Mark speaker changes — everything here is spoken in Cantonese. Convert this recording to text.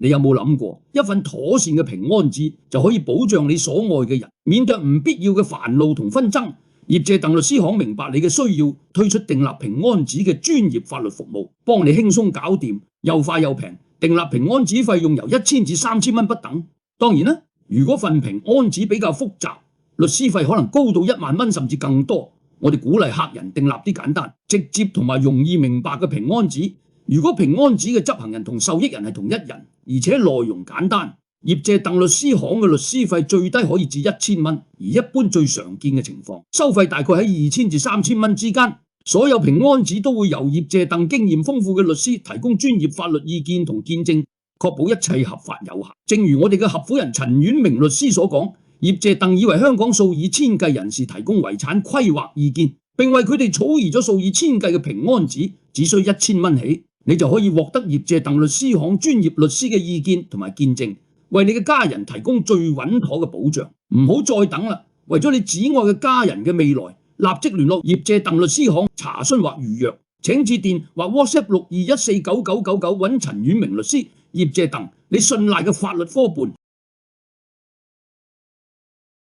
Speaker 1: 你有冇諗過，一份妥善嘅平安紙就可以保障你所愛嘅人，免卻唔必要嘅煩惱同紛爭？業界鄧律師行明白你嘅需要，推出訂立平安紙嘅專業法律服務，幫你輕鬆搞掂，又快又平。訂立平安紙費用由1000至3000蚊不等。當然啦，如果份平安紙比較複雜，律師費可能高到1萬蚊甚至更多。我哋鼓勵客人訂立啲簡單、直接同埋容易明白嘅平安紙。如果平安紙嘅執行人同受益人係同一人，而且內容簡單，業界鄧律師行嘅律師費最低可以至1000蚊，而一般最常見嘅情況，收費大概喺2000至3000蚊之間。所有平安紙都會由業界鄧經驗豐富嘅律師提供專業法律意見同見證，確保一切合法有效。正如我哋嘅合夥人陳婉明律師所講，業界鄧以為香港數以千計人士提供遺產規劃意見，並為佢哋草擬咗數以千計嘅平安紙，只需1000蚊起，你就可以獲得業界鄧律師行專業律師嘅意見同埋見證，為你嘅家人提供最穩妥嘅保障。唔好再等啦，為咗你摯愛嘅家人嘅未來，立即聯絡業界鄧律師行查詢或預約，請致電或 WhatsApp 62149999揾陳婉明律師。業界鄧，你信賴嘅法律夥伴。